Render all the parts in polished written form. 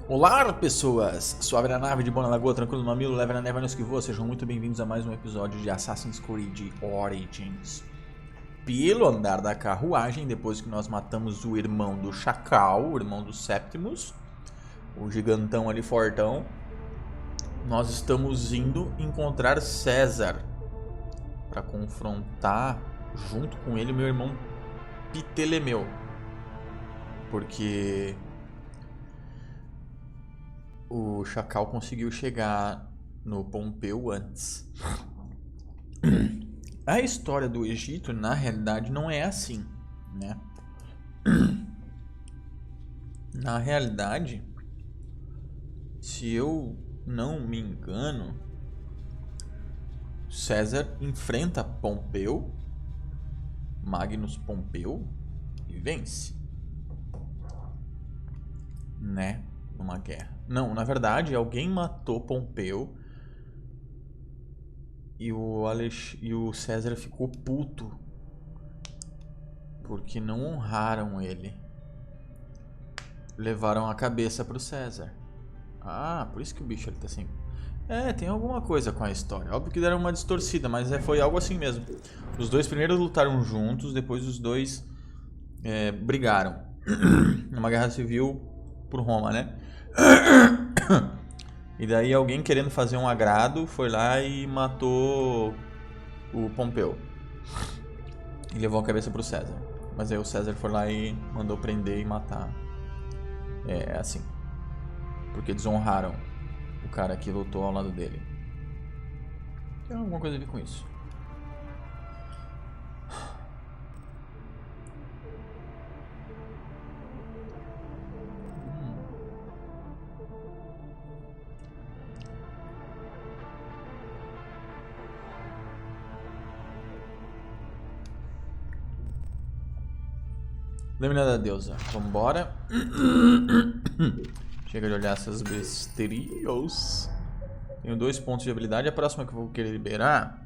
Olá, pessoas! Suave na nave, de boa na lagoa, tranquilo no mamilo, leve na neve, não esquivou. Sejam muito bem-vindos a mais um episódio de Assassin's Creed Origins. Pelo andar da carruagem, depois que nós matamos o irmão do Chacal, o irmão do Septimus, o gigantão ali fortão, nós estamos indo encontrar César para confrontar junto com ele meu irmão Ptelemeu. Porque o Chacal conseguiu chegar no Pompeu antes. A história do Egito, na realidade, não é assim, né? Na realidade, se eu não me engano, César enfrenta Pompeu, Magnus Pompeu, e vence, né? Numa guerra. Não, na verdade, alguém matou Pompeu e o César ficou puto porque não honraram ele. Levaram a cabeça pro César. Ah, por isso que o bicho ele tá assim. É, tem alguma coisa com a história. Óbvio que deram uma distorcida, mas foi algo assim mesmo. Os dois primeiros lutaram juntos, depois os dois brigaram. Numa guerra civil por Roma, né? E daí alguém querendo fazer um agrado foi lá e matou o Pompeu e levou a cabeça pro César. Mas aí o César foi lá e mandou prender e matar. É assim, porque desonraram o cara que lutou ao lado dele. Tem alguma coisa a ver com isso. Lâmina da deusa. Vambora. Chega de olhar essas besteirinhas. Tenho 2 pontos de habilidade. A próxima que eu vou querer liberar.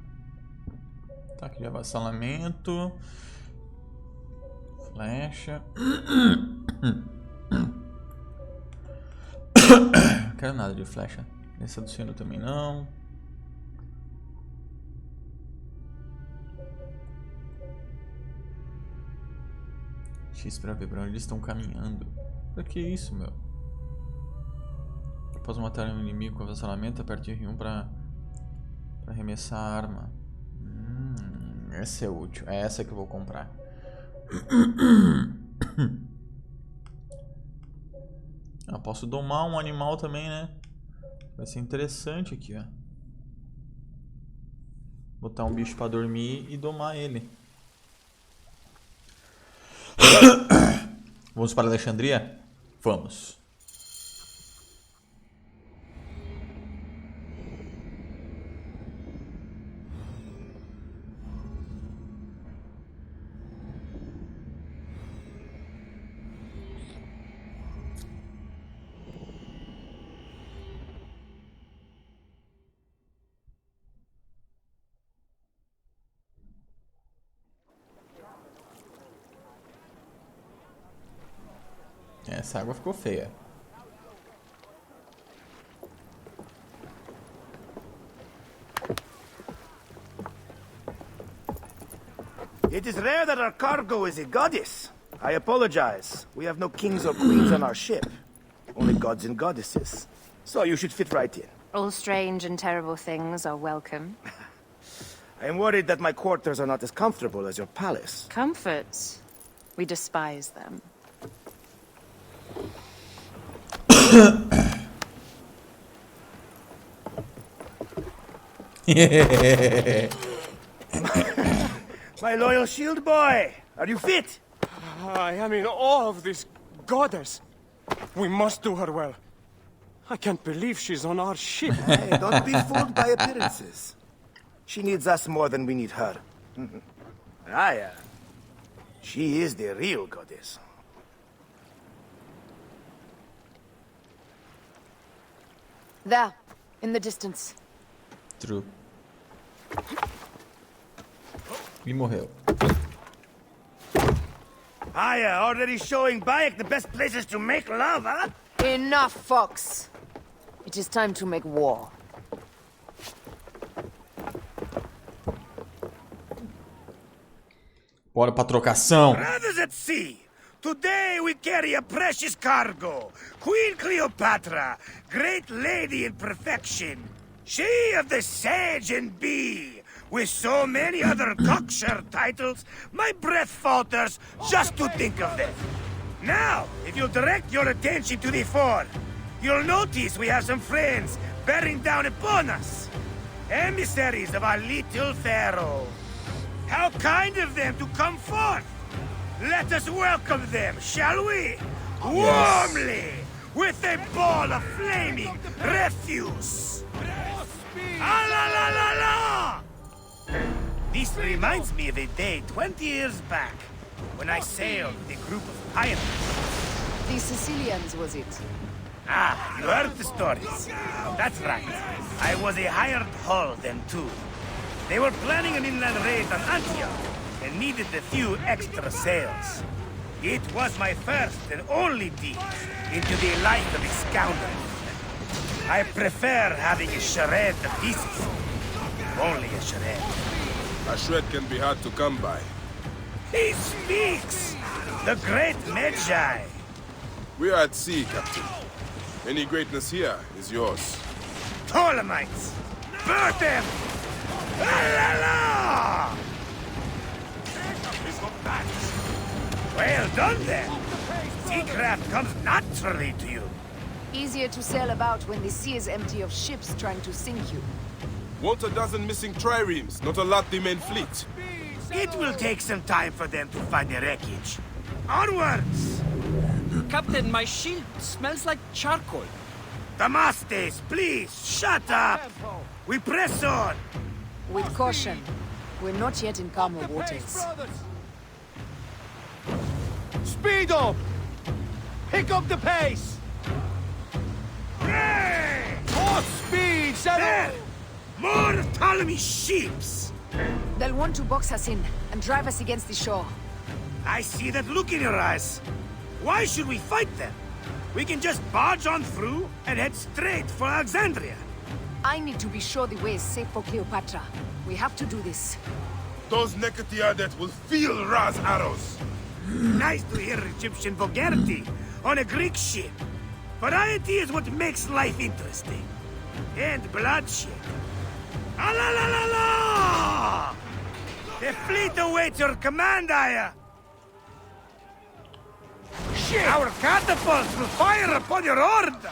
Ataque de avassalamento. Flecha. Não quero nada de flecha. Essa do sino também não. X pra ver pra onde eles estão caminhando. Pra que isso, meu? Após matar um inimigo com avassalamento, aperte R1 pra arremessar a arma. Essa é útil. É essa que eu vou comprar. Posso domar um animal também, né? Vai ser interessante aqui, ó. Botar um bicho pra dormir e domar ele. Vamos para Alexandria? Vamos. Essa água ficou feia. It is rare that our cargo is a goddess. I apologize. We have no kings or queens on our ship. Only gods and goddesses. So you should fit right in. All strange and terrible things are welcome. I am worried that my quarters are not as comfortable as your palace. Comforts. We despise them. My loyal shield boy, are you fit? I am in awe of this goddess. We must do her well. I can't believe she's on our ship. Hey, don't be fooled by appearances. She needs us more than we need her. She is the real goddess. There, in the distance. True. E morreu. Aya, already showing Bayek the best places to make love, huh? Enough, Fox. It is time to make war. Bora pra trocação. Brothers at sea, today we carry a precious cargo. Queen Cleopatra, great lady in perfection. She of the Sage and Bee, with so many other cocksure titles, my breath falters just to think of them. Now, if you'll direct your attention to the fore, you'll notice we have some friends bearing down upon us. Emissaries of our little pharaoh. How kind of them to come forth! Let us welcome them, shall we? Warmly, with a ball of flaming refuse. Ah, la la la la! This reminds me of a day 20 years back, when I sailed with a group of pirates. The Sicilians, was it? Ah, you heard the stories. That's right. I was a hired hull then too. They were planning an inland raid on Antioch and needed a few extra sails. It was my first and only deed into the life of a scoundrel. I prefer having a charade to pieces. Only a charade. A shred can be hard to come by. He speaks! The great Magi! We are at sea, Captain. Any greatness here is yours. Ptolemites! Burn them! La la la! Well done then! Seacraft comes naturally to you. Easier to sail about when the sea is empty of ships trying to sink you. Want a dozen missing triremes, not a lot the main fleet. It will take some time for them to find the wreckage. Onwards! Captain, my shield smells like charcoal. Damastes, please, shut up! We press on! With caution. We're not yet in calmer waters. Speed up! Pick up the pace! More speed, César! More of Ptolemy's ships! They'll want to box us in and drive us against the shore. I see that look in your eyes. Why should we fight them? We can just barge on through and head straight for Alexandria. I need to be sure the way is safe for Cleopatra. We have to do this. Those Nekatiadet will feel Ra's arrows. Nice to hear Egyptian vulgarity on a Greek ship. Variety is what makes life interesting. And bloodshed. Ah la la la la! The fleet awaits your command, Aya! Shit! Our catapults will fire upon your order!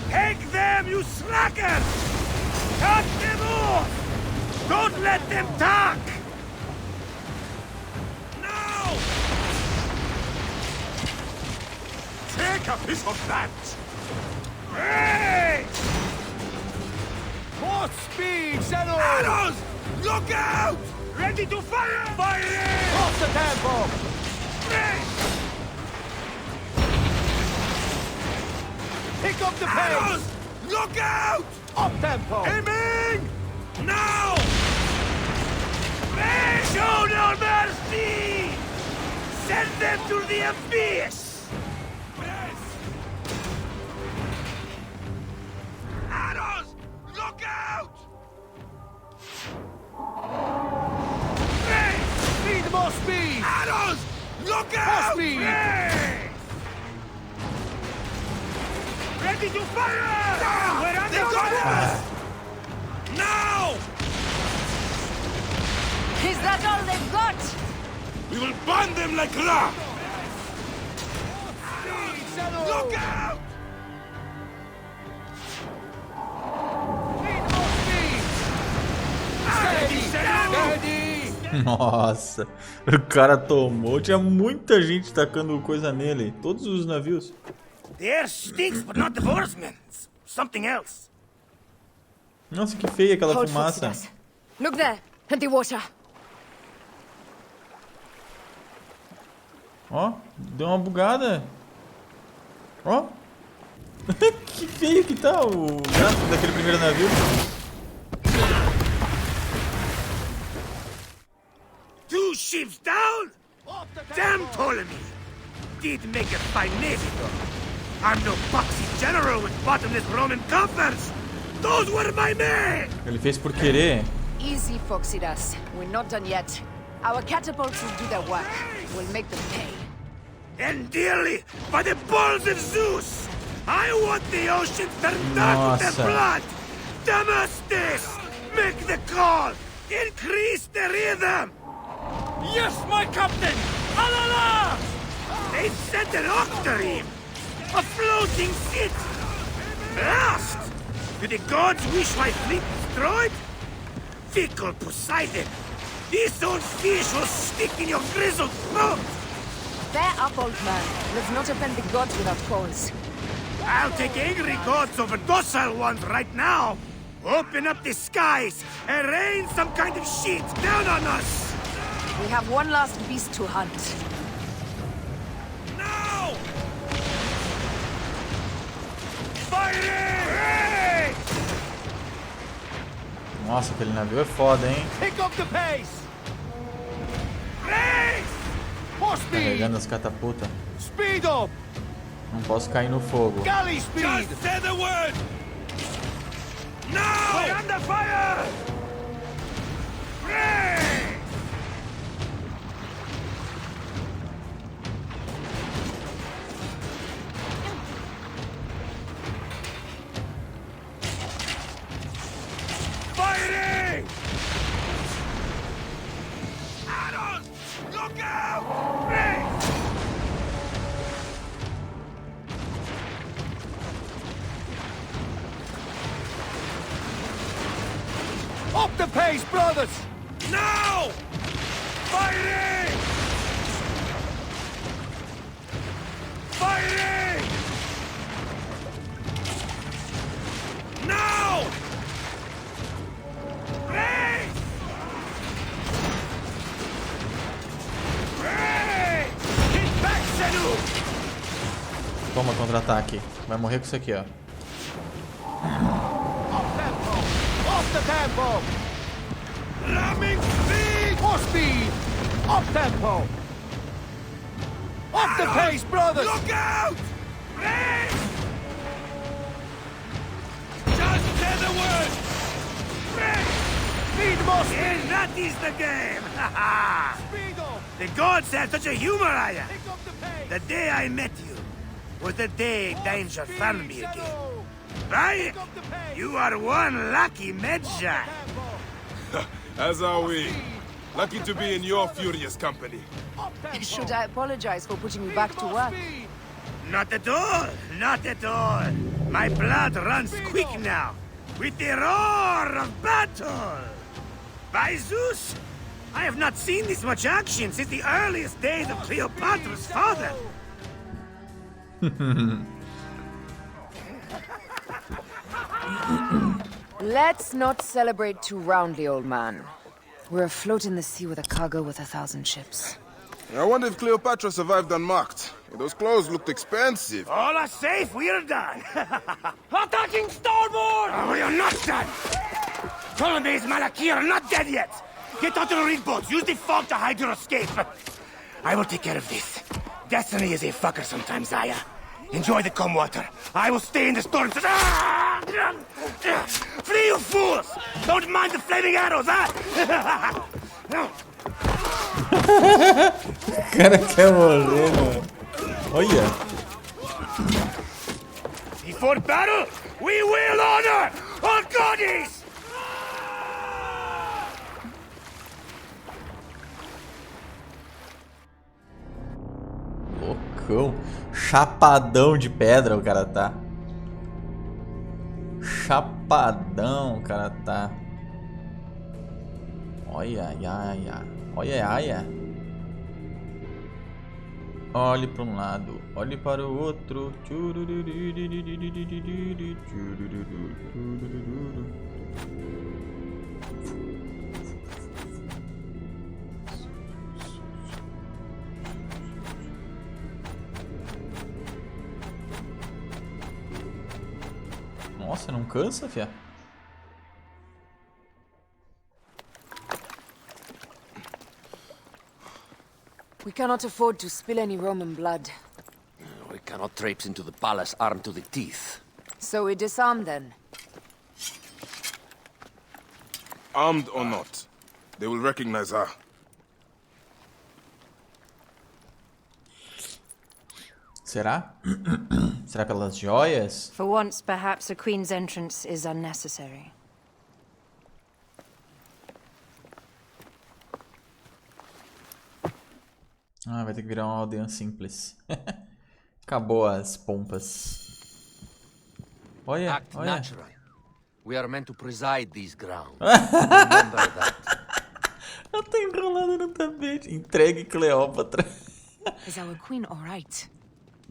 Take them, you slackers! Cut them off! Don't let them talk! Now! Take a piece of that! Hey! More speed, Zeno! Arrows! Look out! Ready to fire! Fire! Off the tempo! Pick up the pace! Arrows! Look out! Up tempo! Aiming! Now! Show no mercy! Send them to the abyss! Arrows! Look out! Speed, more speed! Arrows! Look out! More speed! Ready to fire! Now! We're under fire! Now! Is that all they've got? We will burn them like Ra! Look out! Nossa, o cara tomou. Tinha muita gente tacando coisa nele. Todos os navios. The air stinks, but not the horsemen. Something else. Nossa, que feia aquela Hold fumaça. footsteps. Look there, and the water. Ó, deu uma bugada. Ó. Que feio que tá o gráfico daquele primeiro navio. ships down? Damn Ptolemy! Did make a fine navy, though. I'm no boxy general with bottomless Roman coffers. Those were my men! Ele fez por querer. Easy, Foxidas. We're not done yet. Our catapults will do their work. We'll make them pay. And dearly, by the balls of Zeus! I want the ocean turned dark with their blood! Damastes! Make the call! Increase the rhythm! Yes, my captain! Alala! They sent an octarine! A floating city! Blast! Do the gods wish my fleet destroyed? Fickle Poseidon! This old fish will stick in your grizzled throat! Bear up, old man. Let's not offend the gods without cause. I'll take angry gods over docile ones right now! Open up the skies and rain some kind of shit down on us! We have one last beast to hunt. Now! Fighting! Nossa, aquele navio é foda, hein? Pick up the pace! Race! More speed! Carregando as catapultas. Speed up! Não posso cair no fogo. Galley speed! Just say the word! Now! We're under fire! Race! Fighting! Addon! Look out! Race! Up the pace, brothers! Now! Fighting! Fighting! Now! Race! Race! Hit back, Senu! Toma contra-ataque. Vai morrer com isso aqui, ó. Off the tempo! Ramming speed! More speed! Up tempo! Off the pace, brothers! Look out! Race! Just say the word! Race! Speed more speed! And that is the game! Speed up! The gods have such a humor, Aya! Pick up the pace! The day I met you was the day danger found me again. Right? You are one lucky Medja. As are we. Lucky to be in your furious company. Should I apologize for putting you back to work? Not at all. Not at all. My blood runs quick now. With the roar of battle. By Zeus, I have not seen this much action since the earliest days of Cleopatra's father. Let's not celebrate too roundly, old man. We're afloat in the sea with a cargo with 1,000 ships. I wonder if Cleopatra survived unmarked. Those clothes looked expensive. All are safe, we're done. Attacking starboard! Oh, we are not done. Ptolemy's Malaki are not dead yet. Get onto the rig boats. Use the fog to hide your escape. I will take care of this. Destiny is a fucker sometimes, Aya. Enjoy the calm water. I will stay in the storm. Flee, you fools! Don't mind the flaming arrows, huh? O cara quer morrer, mano. Olha. Before battle, we will honor our goddess! Loucão. Chapadão de pedra o cara tá. Chapadão o cara tá. Olha, olha, olha, olha. Olhe para um lado, olhe para o outro. Nossa, não cansa, fia? We cannot afford to spill any Roman blood. We cannot traipse into the palace armed to the teeth. So we disarm then. Armed or not, they will recognize her. Será? Será pelas joias? For once, perhaps a queen's entrance is unnecessary. Ah, vai ter que virar uma aldeia simples. Acabou as pompas. Olha, Act olha. natural. We are meant to preside these grounds. Remember that. Ela tá enrolada no tapete. Entregue Cleópatra. Is our queen alright?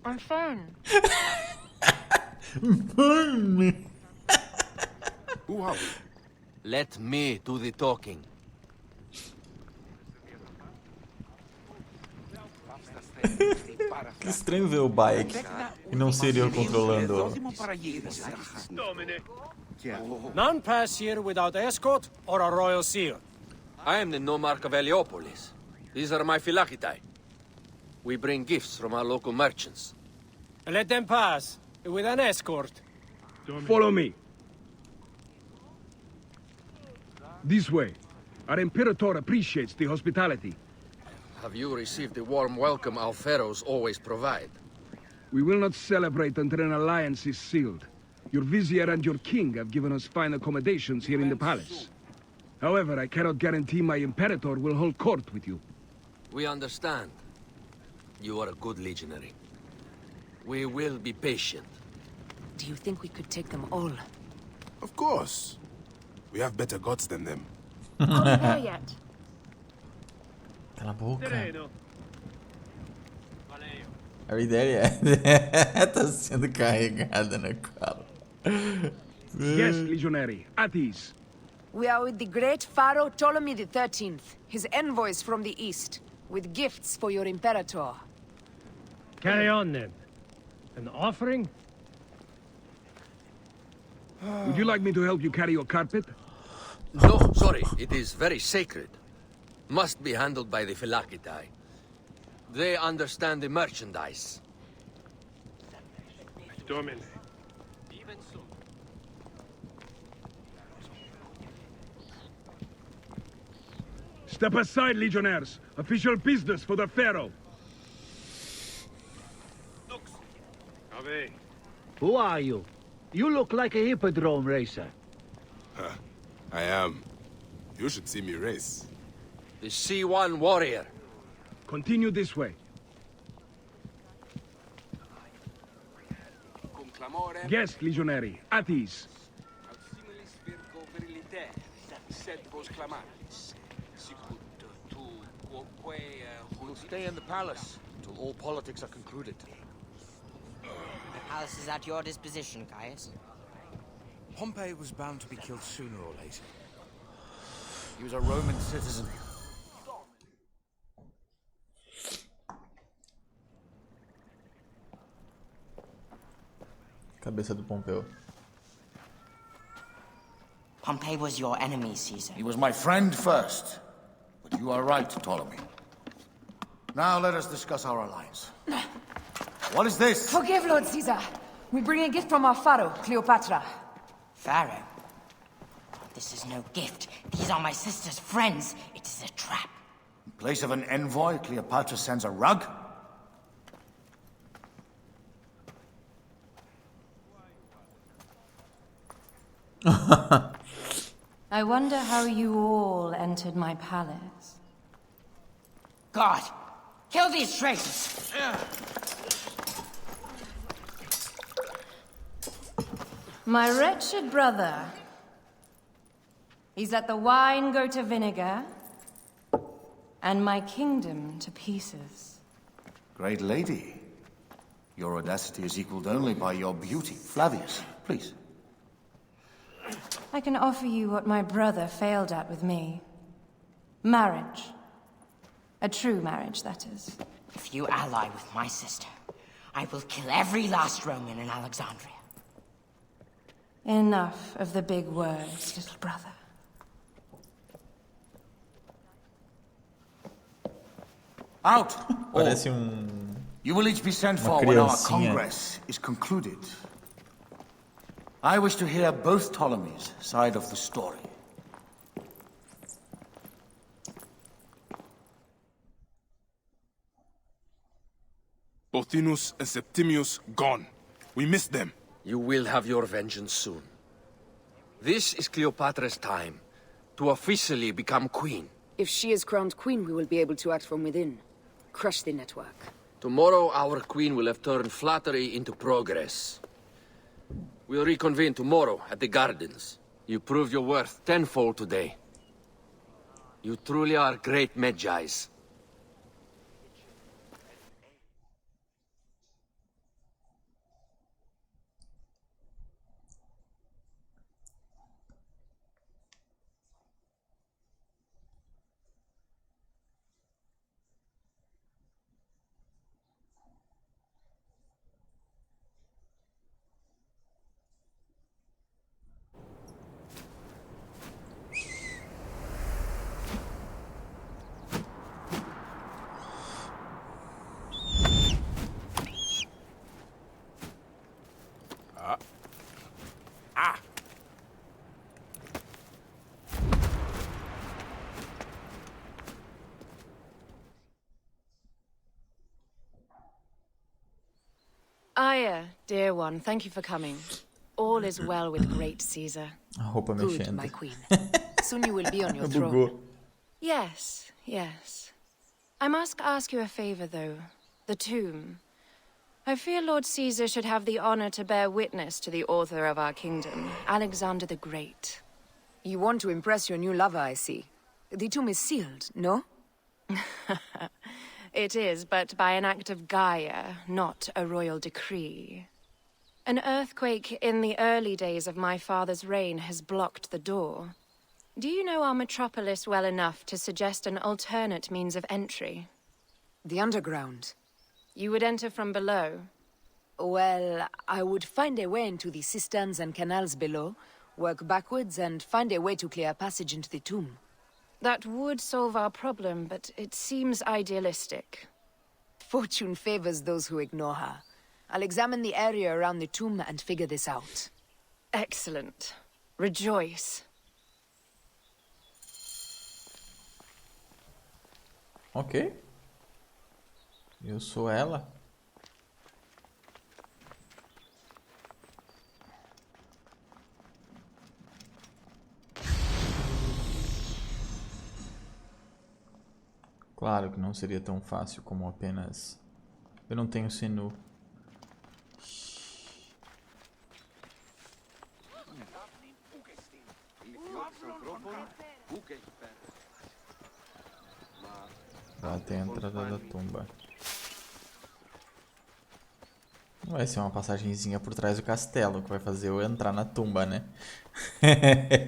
I'm fine. Who are we? Let me do the talking. Que estranho ver o bike e não ser eu controlando. None pass here without escort or a royal seal. I am the nomarch of Heliopolis. These are my phylacitae. We bring gifts from our local merchants. Let them pass with an escort. Follow me. This way. Our Imperator appreciates the hospitality. Have you received the warm welcome our pharaohs always provide? We will not celebrate until an alliance is sealed. Your vizier and your king have given us fine accommodations here in the palace. However, I cannot guarantee my Imperator will hold court with you. We understand. You are a good legionary. We will be patient. Do you think we could take them all? Of course. We have better gods than them. Are we there yet? Cala a boca. A ideia tá sendo carregada no colo. Yes, legionary. At ease. We are with the great Pharaoh Ptolemy XIII, his envoys from the east, with gifts for your Imperator. Carry on, then. An offering? Would you like me to help you carry your carpet? No, sorry. It is very sacred. Must be handled by the phylacitae. They understand the merchandise. Dormin. Step aside, legionnaires. Official business for the Pharaoh. Who are you? You look like a hippodrome racer. I am. You should see me race. The C1 warrior. Continue this way. Yes, legionary. At ease. We'll stay in the palace until all politics are concluded. The palace is at your disposition, Caius. Pompey was bound to be killed sooner or later. He was a Roman citizen. Cabeça do Pompeu. Pompey was your enemy, Caesar. He was my friend first. But you are right, Ptolemy. Now let us discuss our alliance. What is this? Forgive, Lord Caesar. We bring a gift from our Pharaoh, Cleopatra. Pharaoh? This is no gift. These are my sister's friends. It is a trap. In place of an envoy, Cleopatra sends a rug? I wonder how you all entered my palace. God! Kill these traitors! My wretched brother. He's let the wine go to vinegar, and my kingdom to pieces. Great lady. Your audacity is equaled only by your beauty. Flavius, please. I can offer you what my brother failed at with me. Marriage. A true marriage, that is. If you ally with my sister, I will kill every last Roman in Alexandria. Enough of the big words, little brother. Out! Parece You will each be sent uma for when our criancinha. congress is concluded. I wish to hear both Ptolemies' side of the story. Pothinus and Septimius gone. We missed them. You will have your vengeance soon. This is Cleopatra's time to officially become queen. If she is crowned queen, we will be able to act from within. Crush the network. Tomorrow, our queen will have turned flattery into progress. We'll reconvene tomorrow at the gardens. You proved your worth tenfold today. You truly are great Magi's. Aya, dear one, thank you for coming. All is well with great César. A roupa Good, mexendo. my queen. Soon you will be on your throne. Bugou. Yes, yes. I must ask you a favor, though. The tomb. I fear Lord César should have the honor to bear witness to the author of our kingdom, Alexander the Great. You want to impress your new lover, I see. The tomb is sealed, no? It is, but by an act of Gaia, not a royal decree. An earthquake in the early days of my father's reign has blocked the door. Do you know our metropolis well enough to suggest an alternate means of entry? The underground. You would enter from below? Well, I would find a way into the cisterns and canals below, work backwards, and find a way to clear a passage into the tomb. That would solve our problem, but it seems idealistic. Fortune favors those who ignore her. I'll examine the area around the tomb and figure this out. Excellent. Rejoice. Ok. Eu sou ela. Claro que não seria tão fácil como apenas... Eu não tenho sinu. Lá tem a entrada da tumba. Não vai ser uma passagenzinha por trás do castelo que vai fazer eu entrar na tumba, né?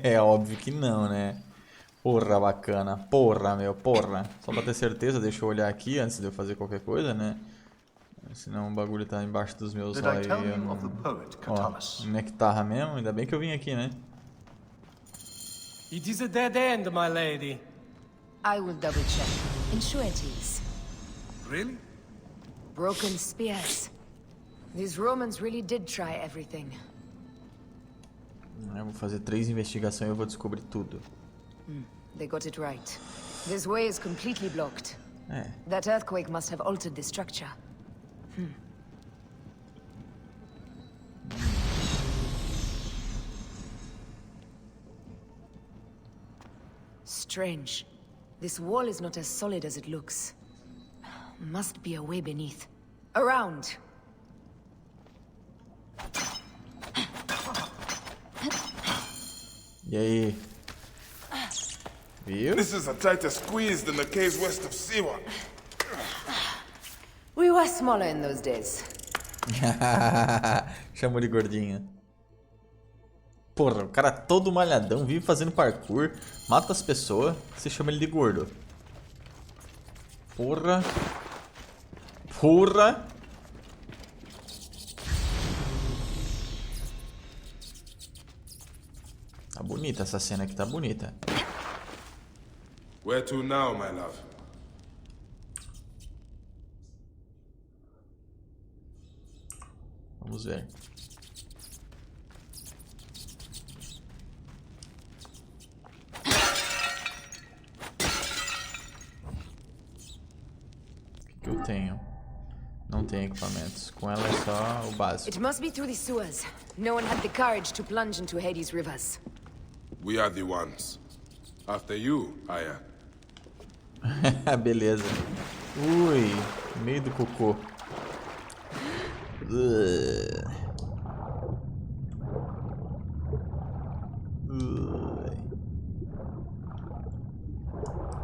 É óbvio que não, né? Porra, bacana. Porra, meu, porra. Só pra ter certeza, deixa eu olhar aqui antes de eu fazer qualquer coisa, né? Senão o bagulho tá embaixo dos meus olhos. Ó, nectarra mesmo. Ainda bem que eu vim aqui, né? It is a dead end, my lady. I will double check. Ensure it is. Really? Broken spears. These Romans really did try everything. Eu vou fazer 3 investigações e eu vou descobrir tudo. They got it right. This way is completely blocked. É. That earthquake must have altered the structure. Strange. This wall is not as solid as it looks. Must be a way beneath. Around! E aí? Viu? This is a tighter squeeze than the caves west of Siwa. We were smaller in those days. Chamou de gordinha. Porra, o cara todo malhadão, vive fazendo parkour, mata as pessoas, você chama ele de gordo. Porra. Porra. Tá bonita essa cena aqui, tá bonita. Where to now, my love? Vamos ver. O que eu tenho? Não tenho equipamentos. Com ela é só o básico. It must be through the sewers. No one had the courage to plunge into Hades' rivers. We are the ones. After you, Aya. Beleza. Ui, meio do cocô.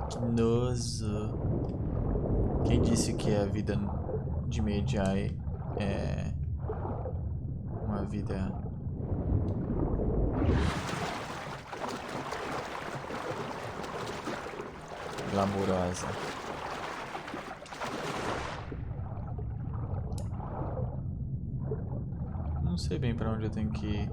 Que nojo. Quem disse que a vida de Medjay é uma vida glamourosa? Não sei bem pra onde eu tenho que ir.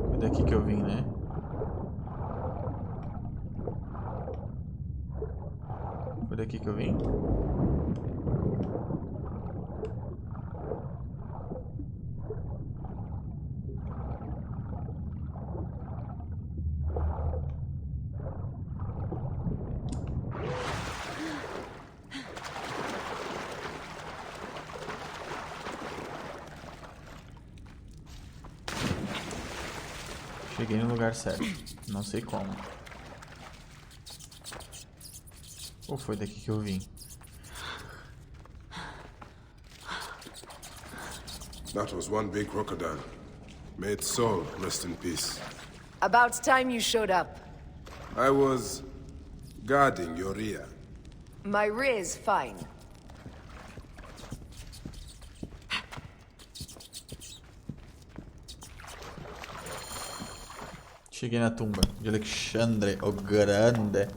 Foi daqui que eu vim, né? Foi daqui que eu vim? Cheguei no lugar certo. Não sei como. Ou foi daqui que eu vim? That was one big crocodile. May its soul rest in peace. About time you showed up. I was guarding your rear. My rear's fine. Cheguei na tumba de Alexandre o Grande.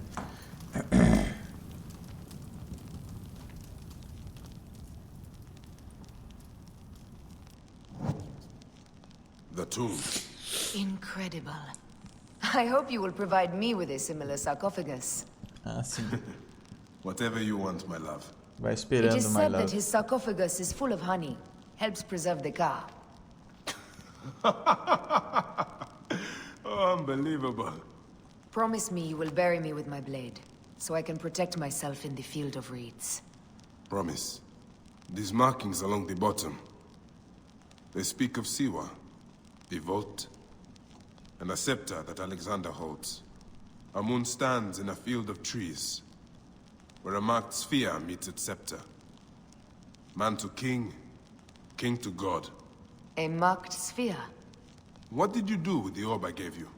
The tomb. Incredible. I hope you will provide me with a similar sarcophagus. Ah, sim. Whatever you want, my love. Vai It esperando, is my said love. that his sarcophagus is full of honey. Helps preserve the car. Oh, unbelievable. Promise me you will bury me with my blade, so I can protect myself in the field of reeds. Promise. These markings along the bottom. They speak of Siwa, the vault, and a scepter that Alexander holds. A moon stands in a field of trees, where a marked sphere meets its scepter. Man to king, king to god. A marked sphere. What did you do with the orb I gave you?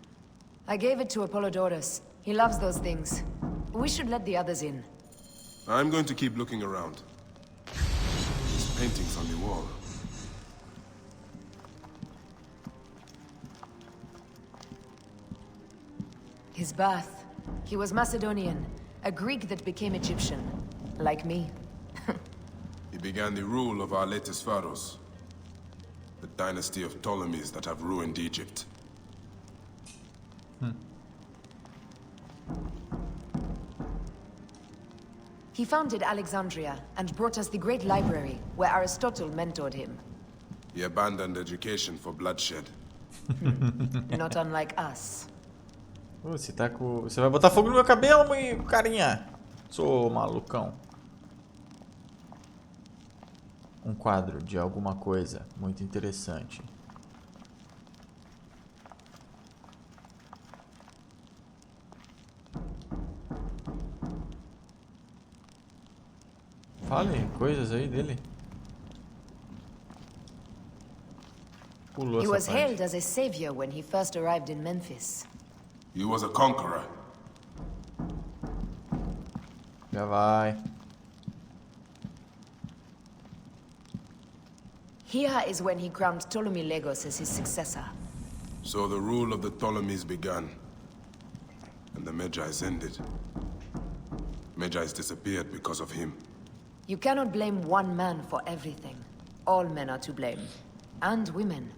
I gave it to Apollodorus. He loves those things. We should let the others in. I'm going to keep looking around. These paintings on the wall. His birth. He was Macedonian, a Greek that became Egyptian. Like me. He began the rule of our latest pharaohs. The dynasty of Ptolemies that have ruined Egypt. He founded Alexandria and brought us the great library, where Aristotle mentored him. He abandoned education for bloodshed. Not unlike us. Você tá com... Você vai botar fogo no meu cabelo, carinha? Sou malucão. Um quadro de alguma coisa muito interessante. Fale coisas aí dele. Pulou He essa was parte. hailed as a savior when he first arrived in Memphis. He was a conqueror. Já vai. Here is when he crowned Ptolemy Legos as his successor. So the rule of the Ptolemies began, and the Magi's ended. Magi's disappeared because of him. You cannot blame one man for everything. All men are to blame. And women.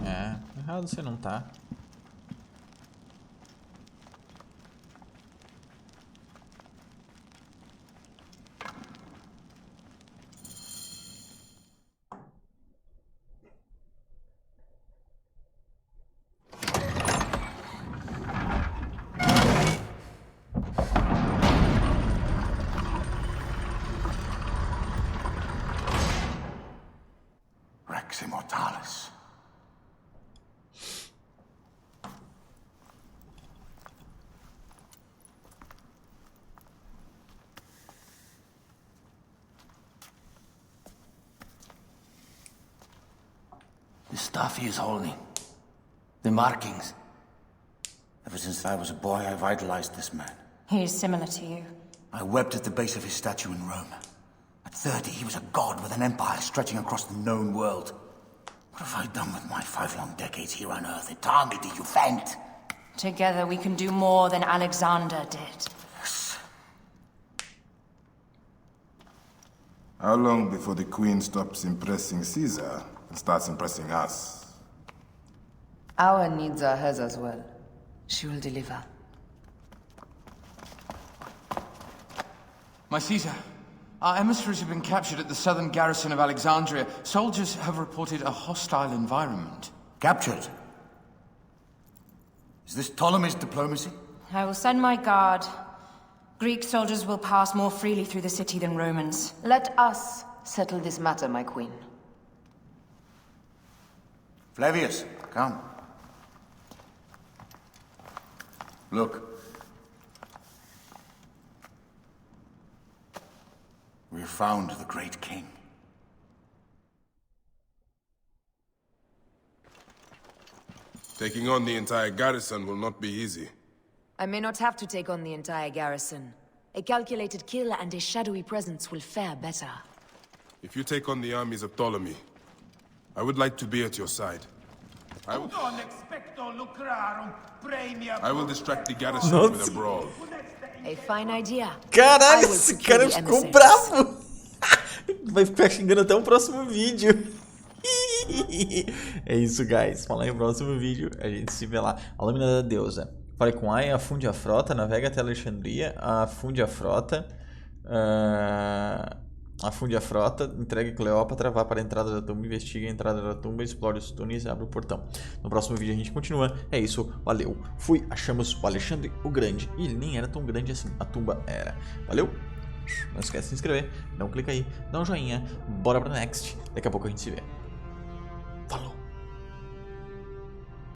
Errado você não tá. Rex Immortalis. The stuff he is holding. The markings. Ever since I was a boy, I've idolized this man. He is similar to you. I wept at the base of his statue in Rome. At 30, he was a god with an empire stretching across the known world. What have I done with my 5 long decades here on Earth? It army to you vent. Together we can do more than Alexander did. Yes. How long before the Queen stops impressing César and starts impressing us? Our needs are hers as well. She will deliver. My Caesar, our emissaries have been captured at the southern garrison of Alexandria. Soldiers have reported a hostile environment. Captured? Is this Ptolemy's diplomacy? I will send my guard. Greek soldiers will pass more freely through the city than Romans. Let us settle this matter, my queen. Flavius, come. Look. We have found the great king. Taking on the entire garrison will not be easy. I may not have to take on the entire garrison. A calculated kill and a shadowy presence will fare better. If you take on the armies of Ptolemy, I would like to be at your side. I will distract the garrison with a brawl. A fine idea. Caralho, esse cara ficou bravo. Vai ficar xingando até o próximo vídeo. É isso, guys. Falar em próximo vídeo, a gente se vê lá. A lâmina da deusa. Fale com Aya, afunde a frota, navega até Alexandria, afunde a frota. Afunde a frota, entregue Cleópatra, vá para a entrada da tumba, investigue a entrada da tumba, explore os túneis e abre o portão. No próximo vídeo a gente continua. É isso, valeu. Fui, achamos o Alexandre o Grande. E ele nem era tão grande assim, a tumba era. Valeu? Não esquece de se inscrever, dá um clique aí, dá um joinha, bora pra next. Daqui a pouco a gente se vê.